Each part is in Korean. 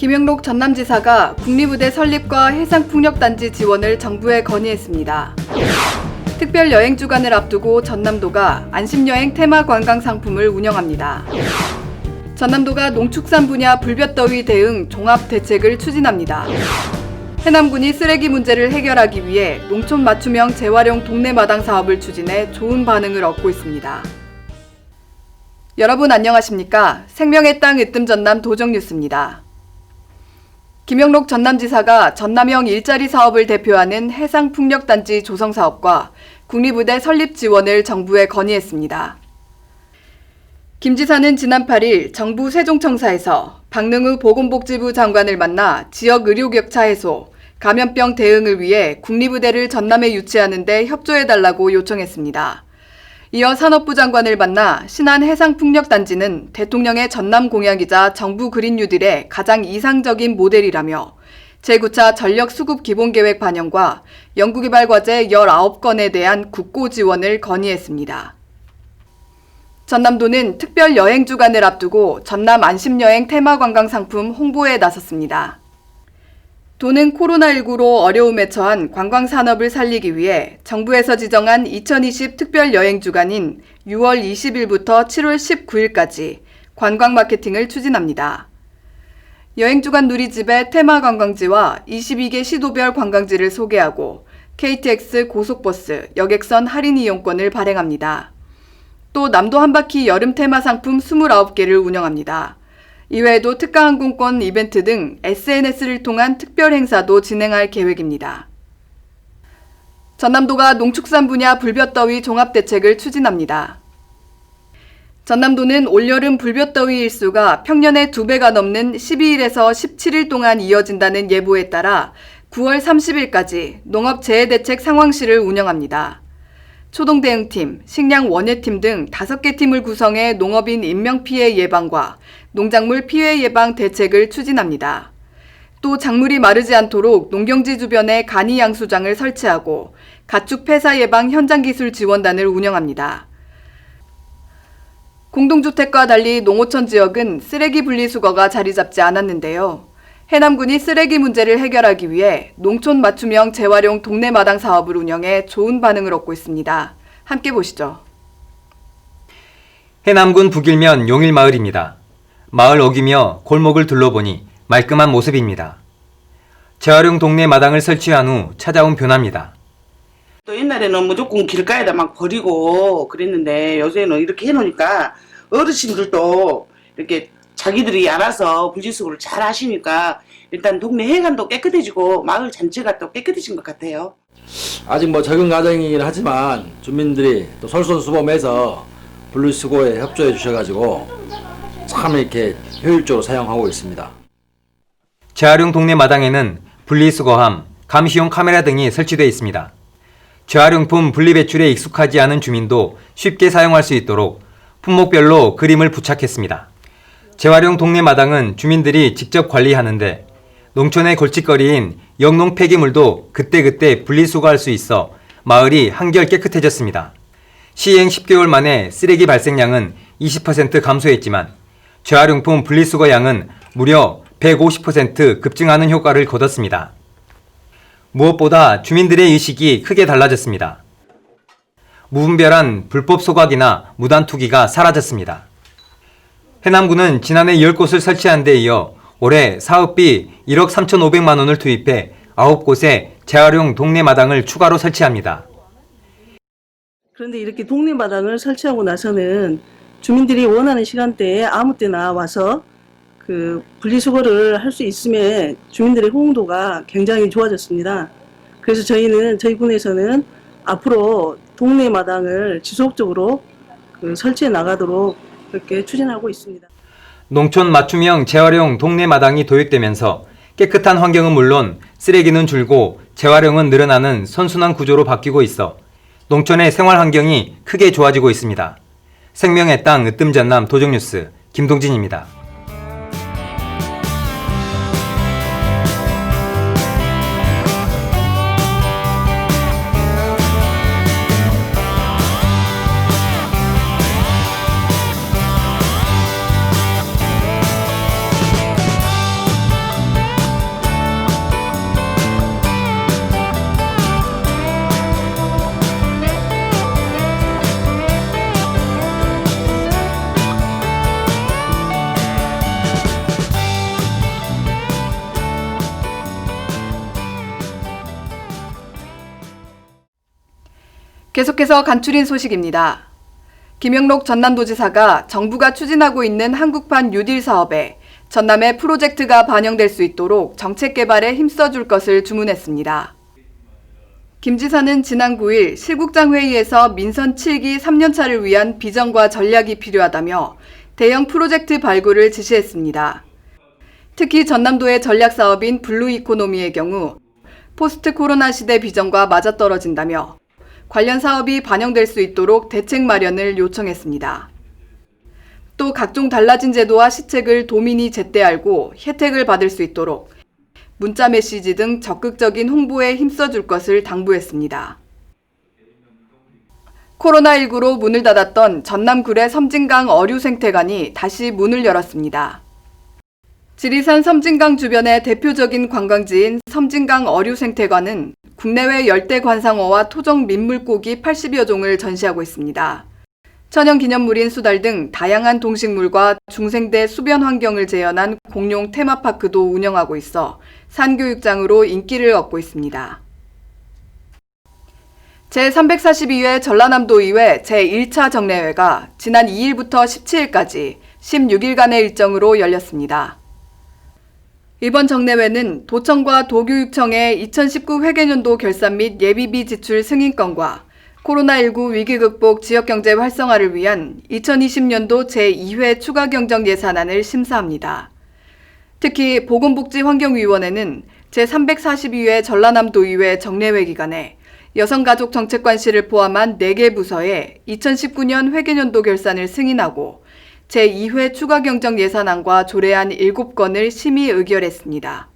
김영록 전남지사가 국립의대 설립과 해상풍력단지 지원을 정부에 건의했습니다. 특별 여행 주간을 앞두고 전남도가 안심여행 테마 관광 상품을 운영합니다. 전남도가 농축산 분야 불볕더위 대응 종합 대책을 추진합니다. 해남군이 쓰레기 문제를 해결하기 위해 농촌 맞춤형 재활용 동네 마당 사업을 추진해 좋은 반응을 얻고 있습니다. 여러분 안녕하십니까? 생명의 땅 으뜸 전남 도정뉴스입니다. 김영록 전남지사가 전남형 일자리 사업을 대표하는 해상풍력단지 조성 사업과 국립의대 설립 지원을 정부에 건의했습니다. 김 지사는 지난 8일 정부 세종청사에서 박능우 보건복지부 장관을 만나 지역 의료 격차 해소, 감염병 대응을 위해 국립의대를 전남에 유치하는 데 협조해달라고 요청했습니다. 이어 산업부 장관을 만나 신안 해상풍력단지는 대통령의 전남 공약이자 정부 그린 뉴딜의 가장 이상적인 모델이라며 제9차 전력수급 기본계획 반영과 연구개발과제 19건에 대한 국고 지원을 건의했습니다. 전남도는 특별 여행 주간을 앞두고 전남 안심여행 테마관광 상품 홍보에 나섰습니다. 도는 코로나19로 어려움에 처한 관광산업을 살리기 위해 정부에서 지정한 2020 특별 여행 주간인 6월 20일부터 7월 19일까지 관광 마케팅을 추진합니다. 여행주간 누리집의 테마 관광지와 22개 시도별 관광지를 소개하고 KTX 고속버스, 여객선 할인 이용권을 발행합니다. 또 남도 한바퀴 여름 테마 상품 29개를 운영합니다. 이외에도 특가 항공권 이벤트 등 SNS를 통한 특별 행사도 진행할 계획입니다. 전남도가 농축산 분야 불볕더위 종합대책을 추진합니다. 전남도는 올여름 불볕더위 일수가 평년의 2배가 넘는 12일에서 17일 동안 이어진다는 예보에 따라 9월 30일까지 농업재해대책 상황실을 운영합니다. 초동대응팀, 식량원예팀 등 5개 팀을 구성해 농업인 인명피해 예방과 농작물 피해 예방 대책을 추진합니다. 또 작물이 마르지 않도록 농경지 주변에 간이 양수장을 설치하고 가축 폐사 예방 현장기술 지원단을 운영합니다. 공동주택과 달리 농어촌 지역은 쓰레기 분리수거가 자리 잡지 않았는데요. 해남군이 쓰레기 문제를 해결하기 위해 농촌 맞춤형 재활용 동네 마당 사업을 운영해 좋은 반응을 얻고 있습니다. 함께 보시죠. 해남군 북일면 용일마을입니다. 마을 어기며 골목을 둘러보니 말끔한 모습입니다. 재활용 동네 마당을 설치한 후 찾아온 변화입니다. 또 옛날에는 무조건 길가에다 막 버리고 그랬는데 요새는 이렇게 해놓으니까 어르신들도 이렇게 자기들이 알아서 분리수거를 잘 하시니까 일단 동네 해관도 깨끗해지고 마을 전체가 또 깨끗해진 것 같아요. 아직 적응 과정이긴 하지만 주민들이 또 솔선수범해서 분리수거에 협조해 주셔가지고 참 이렇게 효율적으로 사용하고 있습니다. 재활용 동네 마당에는 분리수거함, 감시용 카메라 등이 설치되어 있습니다. 재활용품 분리배출에 익숙하지 않은 주민도 쉽게 사용할 수 있도록 품목별로 그림을 부착했습니다. 재활용 동네 마당은 주민들이 직접 관리하는데 농촌의 골칫거리인 영농 폐기물도 그때그때 분리수거할 수 있어 마을이 한결 깨끗해졌습니다. 시행 10개월 만에 쓰레기 발생량은 20% 감소했지만 재활용품 분리수거 양은 무려 150% 급증하는 효과를 거뒀습니다. 무엇보다 주민들의 의식이 크게 달라졌습니다. 무분별한 불법 소각이나 무단 투기가 사라졌습니다. 해남군은 지난해 10곳을 설치한 데 이어 올해 사업비 1억 3,500만 원을 투입해 9곳에 재활용 동네 마당을 추가로 설치합니다. 그런데 이렇게 동네 마당을 설치하고 나서는 주민들이 원하는 시간대에 아무 때나 와서 그 분리수거를 할 수 있음에 주민들의 호응도가 굉장히 좋아졌습니다. 그래서 저희 군에서는 앞으로 동네 마당을 지속적으로 설치해 나가도록 그렇게 추진하고 있습니다. 농촌 맞춤형 재활용 동네 마당이 도입되면서 깨끗한 환경은 물론 쓰레기는 줄고 재활용은 늘어나는 선순환 구조로 바뀌고 있어 농촌의 생활 환경이 크게 좋아지고 있습니다. 생명의 땅 으뜸 전남 도정뉴스 김동진입니다. 계속해서 간추린 소식입니다. 김영록 전남도지사가 정부가 추진하고 있는 한국판 뉴딜 사업에 전남의 프로젝트가 반영될 수 있도록 정책 개발에 힘써줄 것을 주문했습니다. 김 지사는 지난 9일 실국장 회의에서 민선 7기 3년차를 위한 비전과 전략이 필요하다며 대형 프로젝트 발굴을 지시했습니다. 특히 전남도의 전략 사업인 블루 이코노미의 경우 포스트 코로나 시대 비전과 맞아떨어진다며 관련 사업이 반영될 수 있도록 대책 마련을 요청했습니다. 또 각종 달라진 제도와 시책을 도민이 제때 알고 혜택을 받을 수 있도록 문자 메시지 등 적극적인 홍보에 힘써줄 것을 당부했습니다. 코로나19로 문을 닫았던 전남 구례 섬진강 어류생태관이 다시 문을 열었습니다. 지리산 섬진강 주변의 대표적인 관광지인 섬진강 어류생태관은 국내외 열대 관상어와 토종 민물고기 80여 종을 전시하고 있습니다. 천연기념물인 수달 등 다양한 동식물과 중생대 수변 환경을 재현한 공룡 테마파크도 운영하고 있어 산교육장으로 인기를 얻고 있습니다. 제342회 전라남도의회 제1차 정례회가 지난 2일부터 17일까지 16일간의 일정으로 열렸습니다. 이번 정례회는 도청과 도교육청의 2019 회계연도 결산 및 예비비 지출 승인건과 코로나19 위기 극복 지역경제 활성화를 위한 2020년도 제2회 추가경정 예산안을 심사합니다. 특히 보건복지환경위원회는 제342회 전라남도의회 정례회 기간에 여성가족정책관실을 포함한 4개 부서에 2019년 회계연도 결산을 승인하고 제2회 추가경정 예산안과 조례안 7건을 심의 의결했습니다.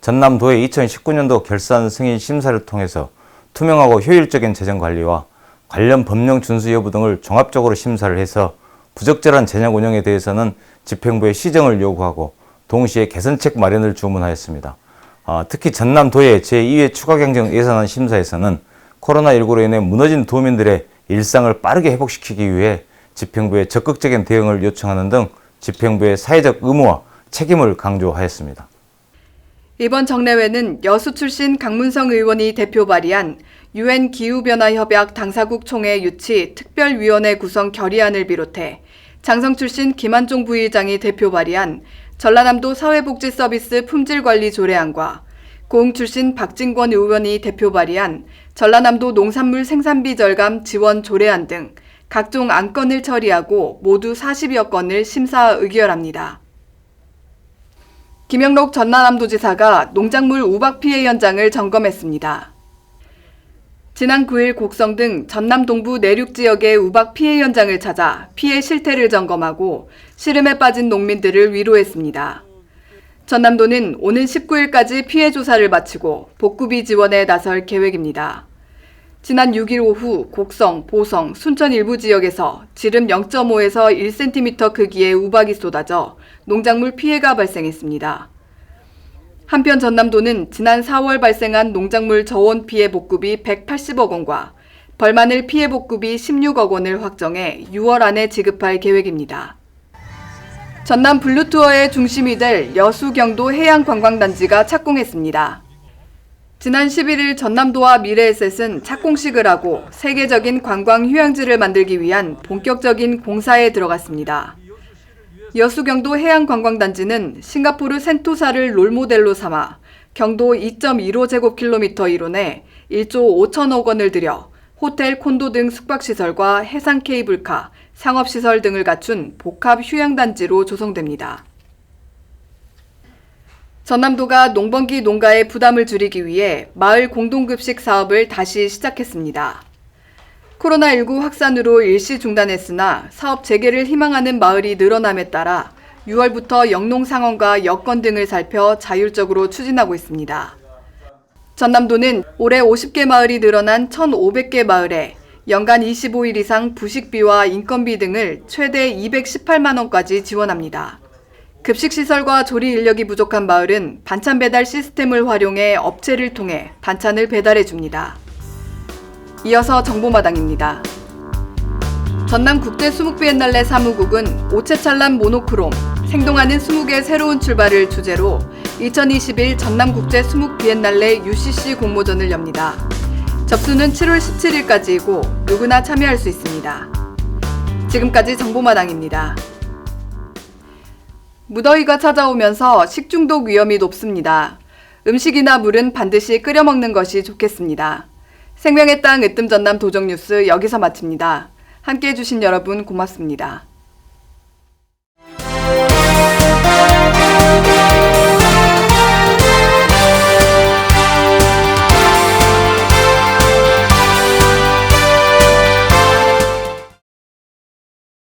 전남도의 2019년도 결산 승인 심사를 통해서 투명하고 효율적인 재정 관리와 관련 법령 준수 여부 등을 종합적으로 심사를 해서 부적절한 재정 운영에 대해서는 집행부에 시정을 요구하고 동시에 개선책 마련을 주문하였습니다. 특히 전남도의 제2회 추가경정 예산안 심사에서는 코로나19로 인해 무너진 도민들의 일상을 빠르게 회복시키기 위해 집행부에 적극적인 대응을 요청하는 등 집행부의 사회적 의무와 책임을 강조하였습니다. 이번 정례회는 여수 출신 강문성 의원이 대표 발의한 UN 기후변화협약 당사국 총회 유치 특별위원회 구성 결의안을 비롯해 장성 출신 김한종 부의장이 대표 발의한 전라남도 사회복지서비스 품질관리 조례안과 고흥 출신 박진권 의원이 대표 발의한 전라남도 농산물 생산비 절감 지원 조례안 등 각종 안건을 처리하고 모두 40여 건을 심사 의결합니다. 김영록 전라남도지사가 농작물 우박 피해 현장을 점검했습니다. 지난 9일 곡성 등 전남 동부 내륙 지역의 우박 피해 현장을 찾아 피해 실태를 점검하고 시름에 빠진 농민들을 위로했습니다. 전남도는 오는 19일까지 피해 조사를 마치고 복구비 지원에 나설 계획입니다. 지난 6일 오후 곡성, 보성, 순천 일부 지역에서 지름 0.5에서 1cm 크기의 우박이 쏟아져 농작물 피해가 발생했습니다. 한편 전남도는 지난 4월 발생한 농작물 저온 피해 복구비 180억 원과 벌마늘 피해 복구비 16억 원을 확정해 6월 안에 지급할 계획입니다. 전남 블루투어의 중심이 될 여수 경도 해양관광단지가 착공했습니다. 지난 11일 전남도와 미래에셋은 착공식을 하고 세계적인 관광 휴양지를 만들기 위한 본격적인 공사에 들어갔습니다. 여수경도 해양관광단지는 싱가포르 센토사를 롤모델로 삼아 경도 2.15제곱킬로미터 이론에 1조 5천억 원을 들여 호텔, 콘도 등 숙박시설과 해상 케이블카, 상업시설 등을 갖춘 복합 휴양단지로 조성됩니다. 전남도가 농번기 농가의 부담을 줄이기 위해 마을 공동급식 사업을 다시 시작했습니다. 코로나19 확산으로 일시 중단했으나 사업 재개를 희망하는 마을이 늘어남에 따라 6월부터 영농 상황과 여건 등을 살펴 자율적으로 추진하고 있습니다. 전남도는 올해 50개 마을이 늘어난 1,500개 마을에 연간 25일 이상 부식비와 인건비 등을 최대 218만 원까지 지원합니다. 급식시설과 조리 인력이 부족한 마을은 반찬 배달 시스템을 활용해 업체를 통해 반찬을 배달해 줍니다. 이어서 정보마당입니다. 전남국제 수묵비엔날레 사무국은 오체찬란 모노크롬, 생동하는 수묵의 새로운 출발을 주제로 2021 전남국제 수묵비엔날레 UCC 공모전을 엽니다. 접수는 7월 17일까지이고 누구나 참여할 수 있습니다. 지금까지 정보마당입니다. 무더위가 찾아오면서 식중독 위험이 높습니다. 음식이나 물은 반드시 끓여 먹는 것이 좋겠습니다. 생명의 땅 으뜸 전남 도정뉴스 여기서 마칩니다. 함께해 주신 여러분 고맙습니다.